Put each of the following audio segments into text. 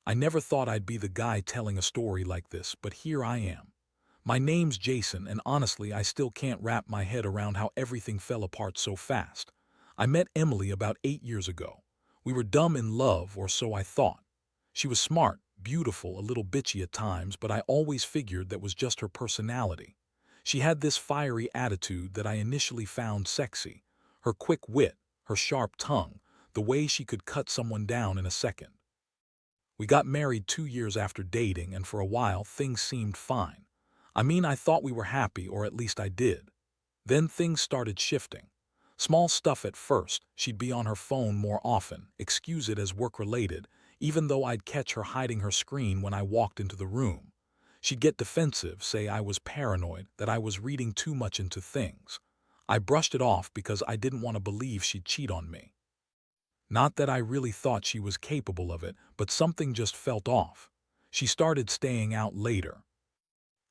I never thought I'd be the guy telling a story like this, but here I am. My name's Jason, and honestly, I still can't wrap my head around how everything fell apart so fast. I met Emily about 8 years ago. We were dumb in love, or so I thought. She was smart, beautiful, a little bitchy at times, but I always figured that was just her personality. She had this fiery attitude that I initially found sexy. Her quick wit, her sharp tongue, the way she could cut someone down in a second. We got married 2 years after dating, and for a while things seemed fine. I mean, I thought we were happy, or at least I did. Then things started shifting. Small stuff at first. She'd be on her phone more often, excuse it as work-related, even though I'd catch her hiding her screen when I walked into the room. She'd get defensive, say I was paranoid, that I was reading too much into things. I brushed it off because I didn't want to believe she'd cheat on me. Not that I really thought she was capable of it, but something just felt off. She started staying out later,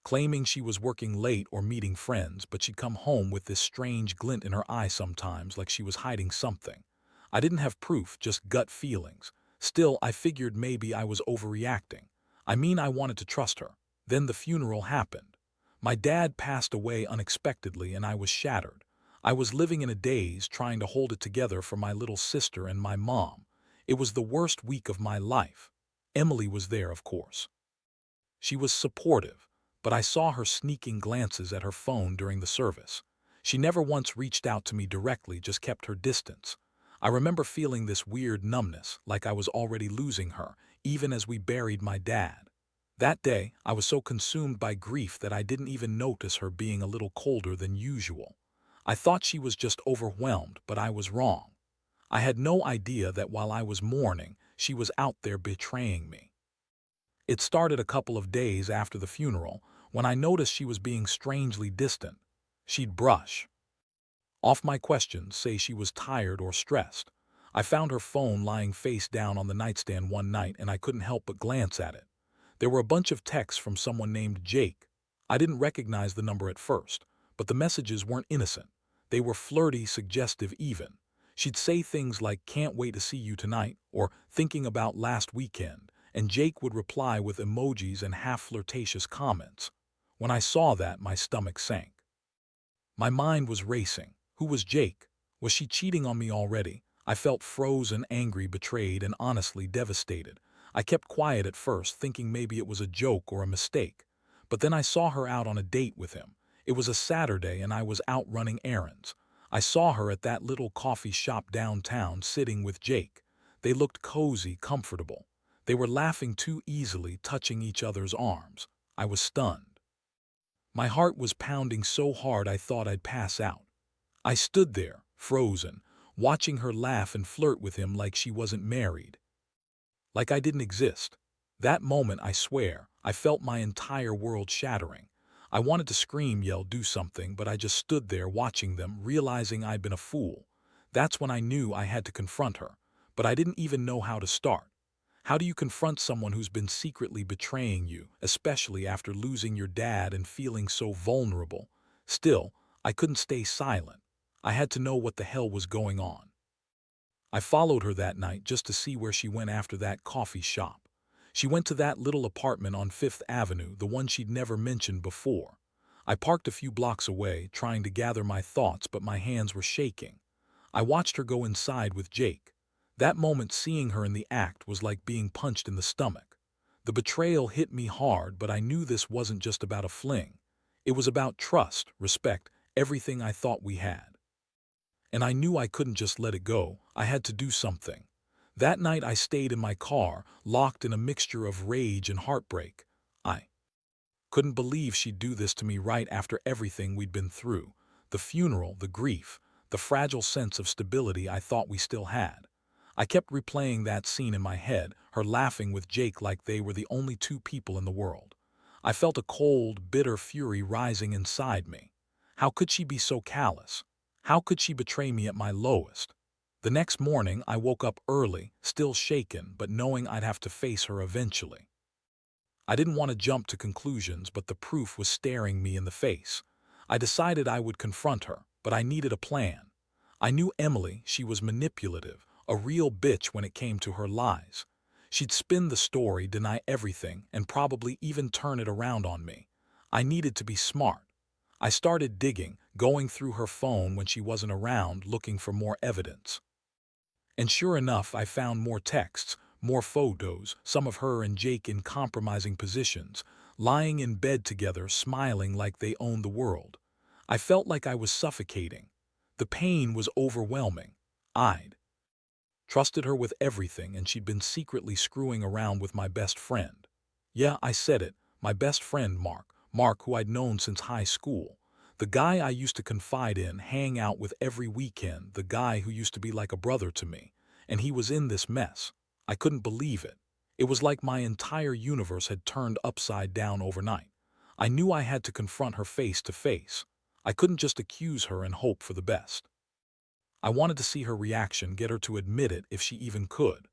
claiming she was working late or meeting friends, but she'd come home with this strange glint in her eye sometimes, like she was hiding something. I didn't have proof, just gut feelings. Still, I figured maybe I was overreacting. I mean, I wanted to trust her. Then the funeral happened. My dad passed away unexpectedly, and I was shattered. I was living in a daze, trying to hold it together for my little sister and my mom. It was the worst week of my life. Emily was there, of course. She was supportive, but I saw her sneaking glances at her phone during the service. She never once reached out to me directly, just kept her distance. I remember feeling this weird numbness, like I was already losing her, even as we buried my dad. That day, I was so consumed by grief that I didn't even notice her being a little colder than usual. I thought she was just overwhelmed, but I was wrong. I had no idea that while I was mourning, she was out there betraying me. It started a couple of days after the funeral, when I noticed she was being strangely distant. She'd brush off my questions, say she was tired or stressed. I found her phone lying face down on the nightstand one night, and I couldn't help but glance at it. There were a bunch of texts from someone named Jake. I didn't recognize the number at first, but the messages weren't innocent. They were flirty, suggestive even. She'd say things like, "Can't wait to see you tonight," or "Thinking about last weekend," and Jake would reply with emojis and half-flirtatious comments. When I saw that, my stomach sank. My mind was racing. Who was Jake? Was she cheating on me already? I felt frozen, angry, betrayed, and honestly devastated. I kept quiet at first, thinking maybe it was a joke or a mistake. But then I saw her out on a date with him. It was a Saturday, and I was out running errands. I saw her at that little coffee shop downtown, sitting with Jake. They looked cozy, comfortable. They were laughing too easily, touching each other's arms. I was stunned. My heart was pounding so hard I thought I'd pass out. I stood there, frozen, watching her laugh and flirt with him like she wasn't married. Like I didn't exist. That moment, I swear, I felt my entire world shattering. I wanted to scream, yell, do something, but I just stood there watching them, realizing I'd been a fool. That's when I knew I had to confront her, but I didn't even know how to start. How do you confront someone who's been secretly betraying you, especially after losing your dad and feeling so vulnerable? Still, I couldn't stay silent. I had to know what the hell was going on. I followed her that night just to see where she went after that coffee shop. She went to that little apartment on Fifth Avenue, the one she'd never mentioned before. I parked a few blocks away, trying to gather my thoughts, but my hands were shaking. I watched her go inside with Jake. That moment, seeing her in the act, was like being punched in the stomach. The betrayal hit me hard, but I knew this wasn't just about a fling. It was about trust, respect, everything I thought we had. And I knew I couldn't just let it go. I had to do something. That night I stayed in my car, locked in a mixture of rage and heartbreak. I couldn't believe she'd do this to me right after everything we'd been through. The funeral, the grief, the fragile sense of stability I thought we still had. I kept replaying that scene in my head, her laughing with Jake like they were the only two people in the world. I felt a cold, bitter fury rising inside me. How could she be so callous? How could she betray me at my lowest? The next morning, I woke up early, still shaken, but knowing I'd have to face her eventually. I didn't want to jump to conclusions, but the proof was staring me in the face. I decided I would confront her, but I needed a plan. I knew Emily, she was manipulative, a real bitch when it came to her lies. She'd spin the story, deny everything, and probably even turn it around on me. I needed to be smart. I started digging, going through her phone when she wasn't around, looking for more evidence. And sure enough, I found more texts, more photos, some of her and Jake in compromising positions, lying in bed together, smiling like they owned the world. I felt like I was suffocating. The pain was overwhelming. I'd trusted her with everything, and she'd been secretly screwing around with my best friend. Yeah, I said it, my best friend Mark, who I'd known since high school. The guy I used to confide in, hang out with every weekend, the guy who used to be like a brother to me. And he was in this mess. I couldn't believe it. It was like my entire universe had turned upside down overnight. I knew I had to confront her face to face. I couldn't just accuse her and hope for the best. I wanted to see her reaction, get her to admit it if she even could.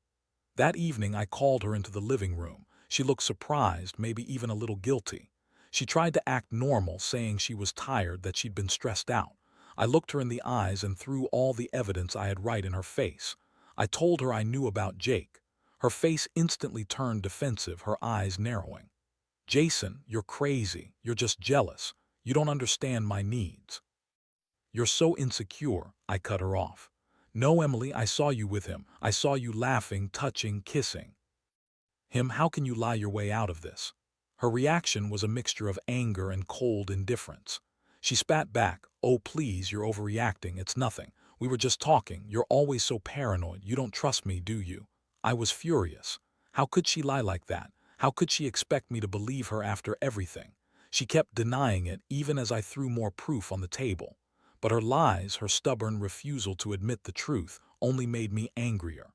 That evening I called her into the living room. She looked surprised, maybe even a little guilty. She tried to act normal, saying she was tired, that she'd been stressed out. I looked her in the eyes and threw all the evidence I had right in her face. I told her I knew about Jake. Her face instantly turned defensive, her eyes narrowing. "Jason, you're crazy. You're just jealous. You don't understand my needs. You're so insecure," I cut her off. "No, Emily, I saw you with him. I saw you laughing, touching, kissing him. How can you lie your way out of this?" Her reaction was a mixture of anger and cold indifference. She spat back, "Oh, please, you're overreacting. It's nothing. We were just talking. You're always so paranoid. You don't trust me, do you?" I was furious. How could she lie like that? How could she expect me to believe her after everything? She kept denying it, even as I threw more proof on the table. But her lies, her stubborn refusal to admit the truth, only made me angrier.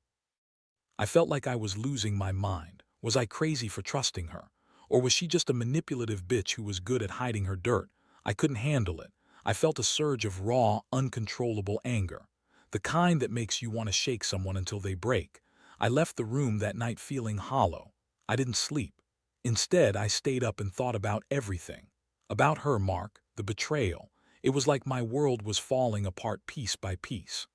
I felt like I was losing my mind. Was I crazy for trusting her? Or was she just a manipulative bitch who was good at hiding her dirt? I couldn't handle it. I felt a surge of raw, uncontrollable anger. The kind that makes you want to shake someone until they break. I left the room that night feeling hollow. I didn't sleep. Instead, I stayed up and thought about everything. About her, Mark, the betrayal. It was like my world was falling apart piece by piece.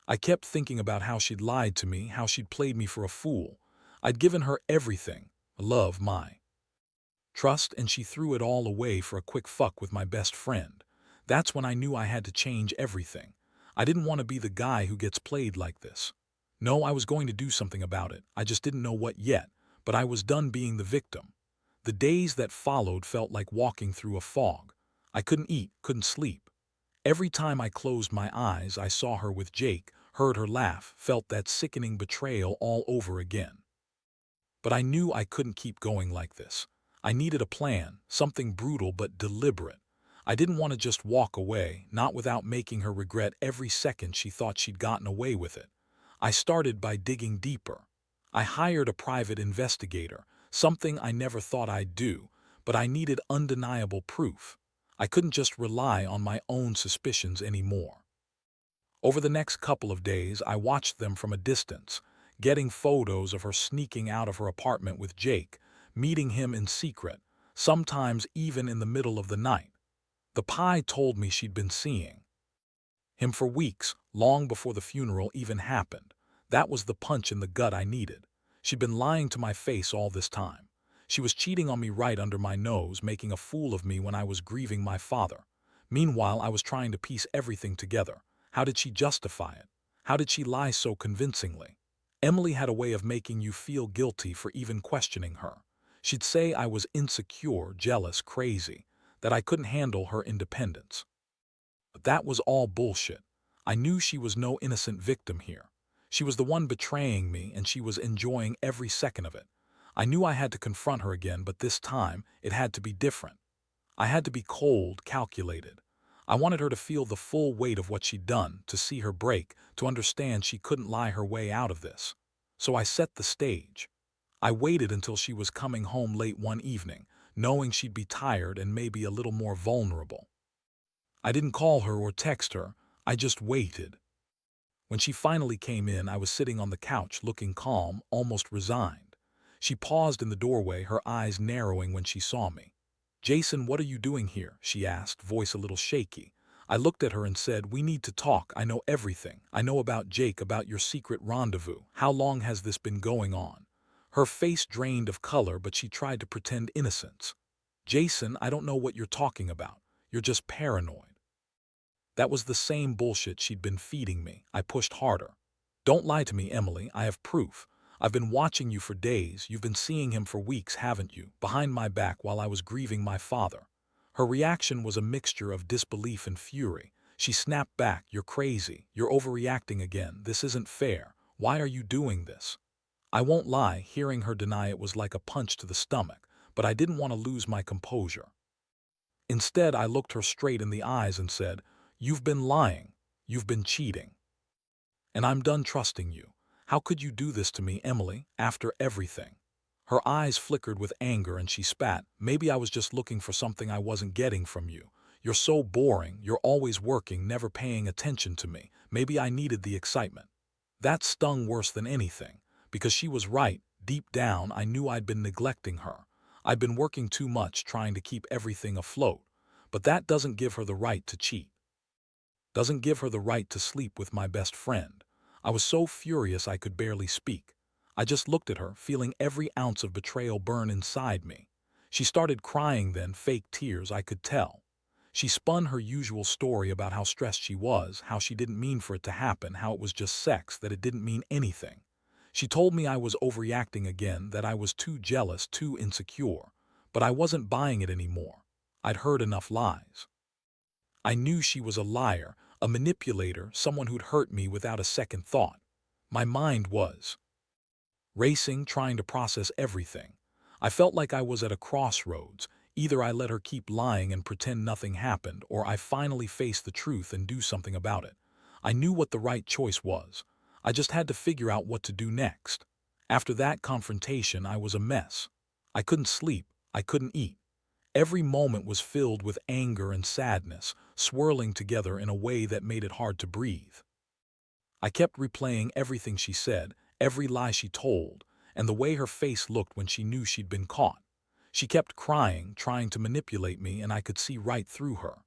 I kept thinking about how she'd lied to me, how she'd played me for a fool. I'd given her everything, love, my trust, and she threw it all away for a quick fuck with my best friend. That's when I knew I had to change everything. I didn't want to be the guy who gets played like this. No, I was going to do something about it. I just didn't know what yet, but I was done being the victim. The days that followed felt like walking through a fog. I couldn't eat, couldn't sleep. Every time I closed my eyes, I saw her with Jake, heard her laugh, felt that sickening betrayal all over again. But I knew I couldn't keep going like this. I needed a plan, something brutal but deliberate. I didn't want to just walk away, not without making her regret every second she thought she'd gotten away with it. I started by digging deeper. I hired a private investigator, something I never thought I'd do, but I needed undeniable proof. I couldn't just rely on my own suspicions anymore. Over the next couple of days, I watched them from a distance, getting photos of her sneaking out of her apartment with Jake, meeting him in secret, sometimes even in the middle of the night. The pie told me she'd been seeing him for weeks, long before the funeral even happened. That was the punch in the gut I needed. She'd been lying to my face all this time. She was cheating on me right under my nose, making a fool of me when I was grieving my father. Meanwhile, I was trying to piece everything together. How did she justify it? How did she lie so convincingly? Emily had a way of making you feel guilty for even questioning her. She'd say I was insecure, jealous, crazy, that I couldn't handle her independence. But that was all bullshit. I knew she was no innocent victim here. She was the one betraying me, and she was enjoying every second of it. I knew I had to confront her again, but this time it had to be different. I had to be cold, calculated. I wanted her to feel the full weight of what she'd done, to see her break, to understand she couldn't lie her way out of this. So I set the stage. I waited until she was coming home late one evening, knowing she'd be tired and maybe a little more vulnerable. I didn't call her or text her, I just waited. When she finally came in, I was sitting on the couch, looking calm, almost resigned. She paused in the doorway, her eyes narrowing when she saw me. "Jason, what are you doing here?" she asked, voice a little shaky. I looked at her and said, "We need to talk. I know everything. I know about Jake, about your secret rendezvous. How long has this been going on?" Her face drained of color, but she tried to pretend innocence. "Jason, I don't know what you're talking about. You're just paranoid." That was the same bullshit she'd been feeding me. I pushed harder. "Don't lie to me, Emily. I have proof. I've been watching you for days. You've been seeing him for weeks, haven't you? Behind my back while I was grieving my father." Her reaction was a mixture of disbelief and fury. She snapped back, "You're crazy. You're overreacting again. This isn't fair. Why are you doing this?" I won't lie, hearing her deny it was like a punch to the stomach, but I didn't want to lose my composure. Instead, I looked her straight in the eyes and said, "You've been lying. You've been cheating. And I'm done trusting you. How could you do this to me, Emily, after everything?" Her eyes flickered with anger and she spat, "Maybe I was just looking for something I wasn't getting from you. You're so boring. You're always working, never paying attention to me. Maybe I needed the excitement." That stung worse than anything, because she was right. Deep down, I knew I'd been neglecting her. I'd been working too much, trying to keep everything afloat. But that doesn't give her the right to cheat. Doesn't give her the right to sleep with my best friend. I was so furious I could barely speak. I just looked at her, feeling every ounce of betrayal burn inside me. She started crying then, fake tears, I could tell. She spun her usual story about how stressed she was, how she didn't mean for it to happen, how it was just sex, that it didn't mean anything. She told me I was overreacting again, that I was too jealous, too insecure. But I wasn't buying it anymore. I'd heard enough lies. I knew she was a liar, a manipulator, someone who'd hurt me without a second thought. My mind was racing, trying to process everything. I felt like I was at a crossroads. Either I let her keep lying and pretend nothing happened, or I finally face the truth and do something about it. I knew what the right choice was. I just had to figure out what to do next. After that confrontation, I was a mess. I couldn't sleep. I couldn't eat. Every moment was filled with anger and sadness, swirling together in a way that made it hard to breathe. I kept replaying everything she said, every lie she told, and the way her face looked when she knew she'd been caught. She kept crying, trying to manipulate me, and I could see right through her.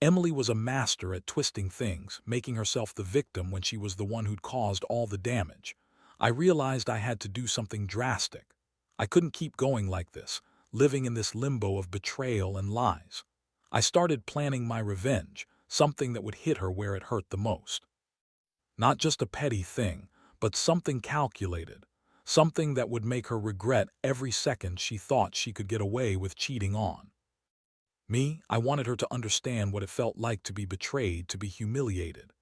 Emily was a master at twisting things, making herself the victim when she was the one who'd caused all the damage. I realized I had to do something drastic. I couldn't keep going like this, living in this limbo of betrayal and lies. I started planning my revenge, something that would hit her where it hurt the most. Not just a petty thing, but something calculated, something that would make her regret every second she thought she could get away with cheating on me. I wanted her to understand what it felt like to be betrayed, to be humiliated.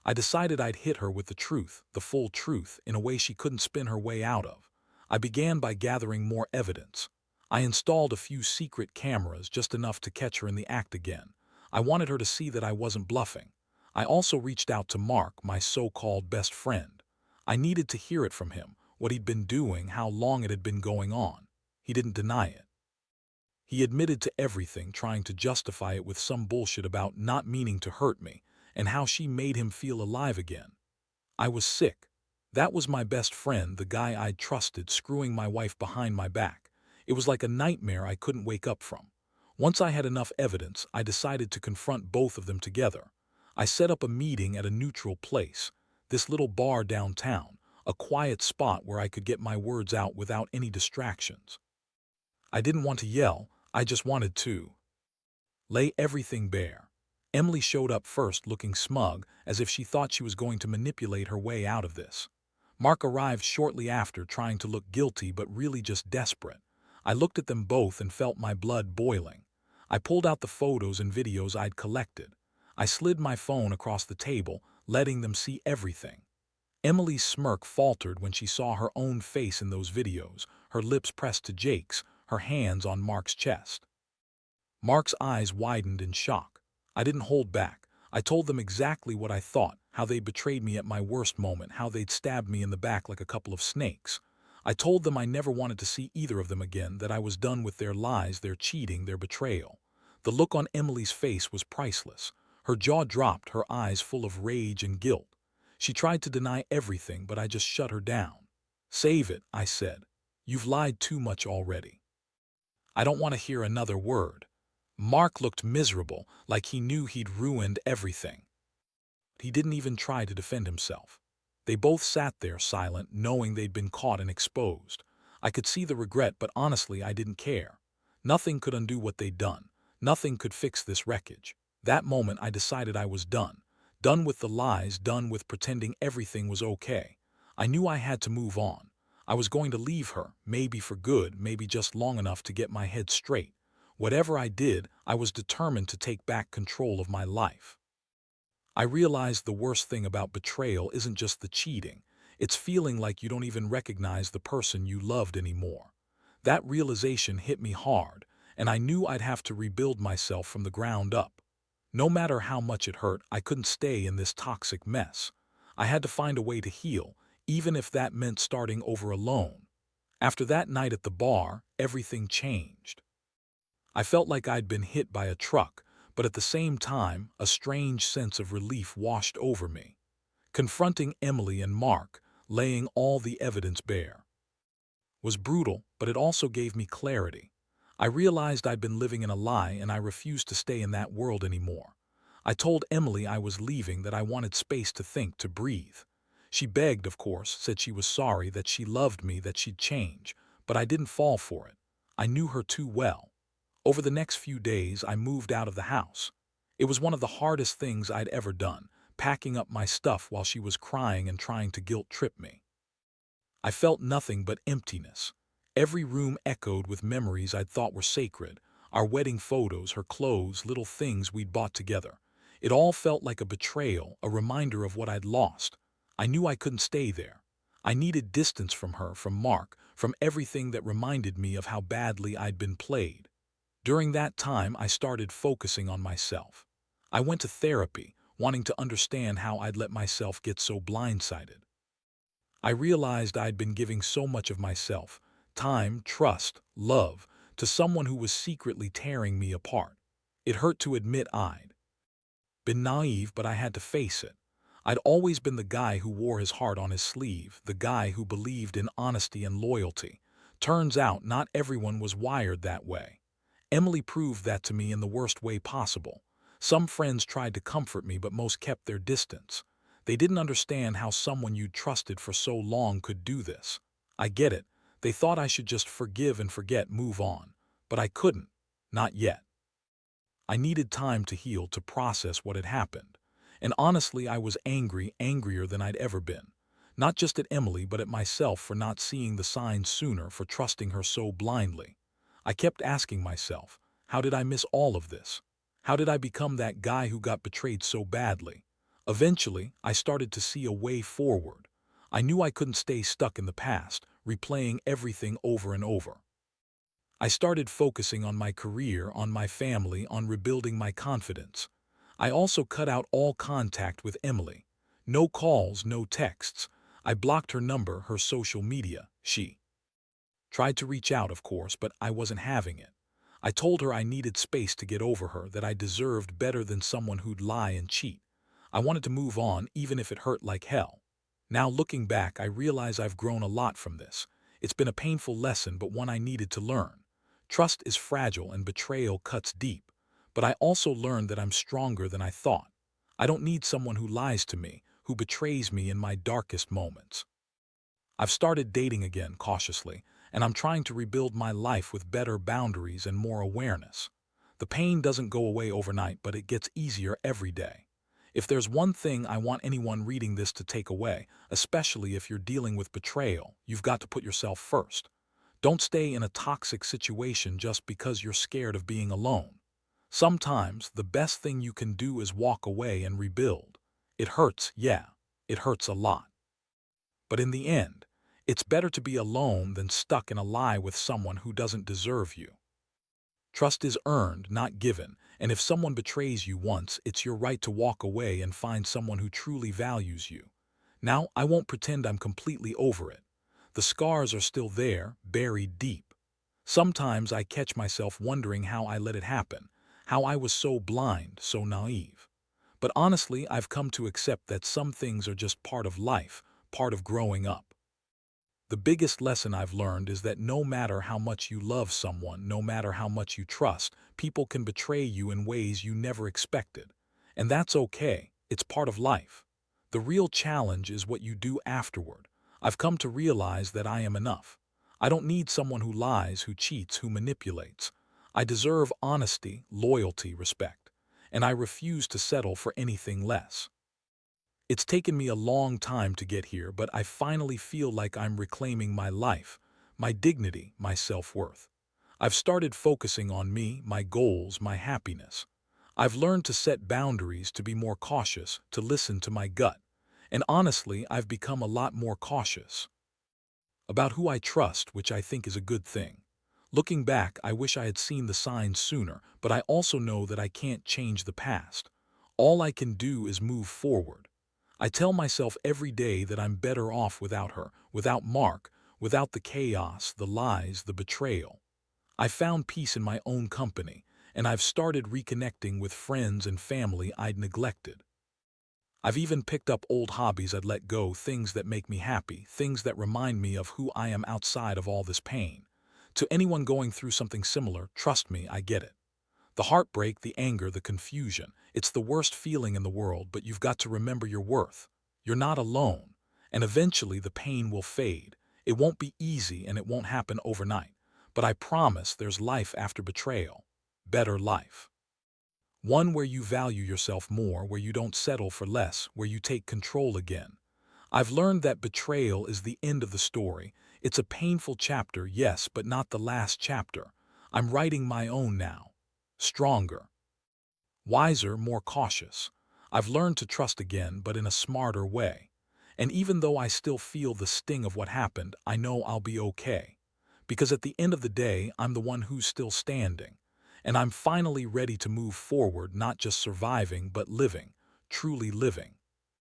I decided I'd hit her with the truth, the full truth, in a way she couldn't spin her way out of. I began by gathering more evidence. I installed a few secret cameras, just enough to catch her in the act again. I wanted her to see that I wasn't bluffing. I also reached out to Mark, my so-called best friend. I needed to hear it from him, what he'd been doing, how long it had been going on. He didn't deny it. He admitted to everything, trying to justify it with some bullshit about not meaning to hurt me, and how she made him feel alive again. I was sick. That was my best friend, the guy I'd trusted, screwing my wife behind my back. It was like a nightmare I couldn't wake up from. Once I had enough evidence, I decided to confront both of them together. I set up a meeting at a neutral place, this little bar downtown, a quiet spot where I could get my words out without any distractions. I didn't want to yell, I just wanted to lay everything bare. Emily showed up first, looking smug, as if she thought she was going to manipulate her way out of this. Mark arrived shortly after, trying to look guilty but really just desperate. I looked at them both and felt my blood boiling. I pulled out the photos and videos I'd collected. I slid my phone across the table, letting them see everything. Emily's smirk faltered when she saw her own face in those videos, her lips pressed to Jake's, her hands on Mark's chest. Mark's eyes widened in shock. I didn't hold back. I told them exactly what I thought, how they betrayed me at my worst moment, how they'd stabbed me in the back like a couple of snakes. I told them I never wanted to see either of them again, that I was done with their lies, their cheating, their betrayal. The look on Emily's face was priceless. Her jaw dropped, her eyes full of rage and guilt. She tried to deny everything, but I just shut her down. "Save it," I said. "You've lied too much already. I don't want to hear another word." Mark looked miserable, like he knew he'd ruined everything. He didn't even try to defend himself. They both sat there silent, knowing they'd been caught and exposed. I could see the regret, but honestly, I didn't care. Nothing could undo what they'd done. Nothing could fix this wreckage. That moment, I decided I was done. Done with the lies, done with pretending everything was okay. I knew I had to move on. I was going to leave her, maybe for good, maybe just long enough to get my head straight. Whatever I did, I was determined to take back control of my life. I realized the worst thing about betrayal isn't just the cheating. It's feeling like you don't even recognize the person you loved anymore. That realization hit me hard, and I knew I'd have to rebuild myself from the ground up. No matter how much it hurt, I couldn't stay in this toxic mess. I had to find a way to heal, even if that meant starting over alone. After that night at the bar, everything changed. I felt like I'd been hit by a truck, but at the same time, a strange sense of relief washed over me. Confronting Emily and Mark, laying all the evidence bare, was brutal, but it also gave me clarity. I realized I'd been living in a lie, and I refused to stay in that world anymore. I told Emily I was leaving, that I wanted space to think, to breathe. She begged, of course, said she was sorry, that she loved me, that she'd change, but I didn't fall for it. I knew her too well. Over the next few days, I moved out of the house. It was one of the hardest things I'd ever done, packing up my stuff while she was crying and trying to guilt-trip me. I felt nothing but emptiness. Every room echoed with memories I'd thought were sacred, our wedding photos, her clothes, little things we'd bought together. It all felt like a betrayal, a reminder of what I'd lost. I knew I couldn't stay there. I needed distance from her, from Mark, from everything that reminded me of how badly I'd been played. During that time, I started focusing on myself. I went to therapy, wanting to understand how I'd let myself get so blindsided. I realized I'd been giving so much of myself, time, trust, love, to someone who was secretly tearing me apart. It hurt to admit I'd been naive, but I had to face it. I'd always been the guy who wore his heart on his sleeve, the guy who believed in honesty and loyalty. Turns out not everyone was wired that way. Emily proved that to me in the worst way possible. Some friends tried to comfort me, but most kept their distance. They didn't understand how someone you'd trusted for so long could do this. I get it. They thought I should just forgive and forget, move on. But I couldn't. Not yet. I needed time to heal, to process what had happened. And honestly, I was angry, angrier than I'd ever been. Not just at Emily, but at myself for not seeing the signs sooner, for trusting her so blindly. I kept asking myself, how did I miss all of this? How did I become that guy who got betrayed so badly? Eventually, I started to see a way forward. I knew I couldn't stay stuck in the past, replaying everything over and over. I started focusing on my career, on my family, on rebuilding my confidence. I also cut out all contact with Emily. No calls, no texts. I blocked her number, her social media. She tried to reach out, of course, but I wasn't having it. I told her I needed space to get over her, that I deserved better than someone who'd lie and cheat. I wanted to move on, even if it hurt like hell. Now, looking back, I realize I've grown a lot from this. It's been a painful lesson, but one I needed to learn. Trust is fragile and betrayal cuts deep. But I also learned that I'm stronger than I thought. I don't need someone who lies to me, who betrays me in my darkest moments. I've started dating again, cautiously, and I'm trying to rebuild my life with better boundaries and more awareness. The pain doesn't go away overnight, but it gets easier every day. If there's one thing I want anyone reading this to take away, especially if you're dealing with betrayal, you've got to put yourself first. Don't stay in a toxic situation just because you're scared of being alone. Sometimes the best thing you can do is walk away and rebuild. It hurts, yeah, it hurts a lot. But in the end, it's better to be alone than stuck in a lie with someone who doesn't deserve you. Trust is earned, not given, and if someone betrays you once, it's your right to walk away and find someone who truly values you. Now, I won't pretend I'm completely over it. The scars are still there, buried deep. Sometimes I catch myself wondering how I let it happen, how I was so blind, so naive. But honestly, I've come to accept that some things are just part of life, part of growing up. The biggest lesson I've learned is that no matter how much you love someone, no matter how much you trust, people can betray you in ways you never expected. And that's okay. It's part of life. The real challenge is what you do afterward. I've come to realize that I am enough. I don't need someone who lies, who cheats, who manipulates. I deserve honesty, loyalty, respect, and I refuse to settle for anything less. It's taken me a long time to get here, but I finally feel like I'm reclaiming my life, my dignity, my self-worth. I've started focusing on me, my goals, my happiness. I've learned to set boundaries, to be more cautious, to listen to my gut. And honestly, I've become a lot more cautious about who I trust, which I think is a good thing. Looking back, I wish I had seen the signs sooner, but I also know that I can't change the past. All I can do is move forward. I tell myself every day that I'm better off without her, without Mark, without the chaos, the lies, the betrayal. I found peace in my own company, and I've started reconnecting with friends and family I'd neglected. I've even picked up old hobbies I'd let go, things that make me happy, things that remind me of who I am outside of all this pain. To anyone going through something similar, trust me, I get it. The heartbreak, the anger, the confusion, it's the worst feeling in the world, but you've got to remember your worth. You're not alone, and eventually the pain will fade. It won't be easy and it won't happen overnight, but I promise there's life after betrayal. Better life. One where you value yourself more, where you don't settle for less, where you take control again. I've learned that betrayal is the end of the story. It's a painful chapter, yes, but not the last chapter. I'm writing my own now. Stronger, wiser, more cautious. I've learned to trust again, but in a smarter way. And even though I still feel the sting of what happened, I know I'll be okay. Because at the end of the day, I'm the one who's still standing. And I'm finally ready to move forward, not just surviving, but living, truly living.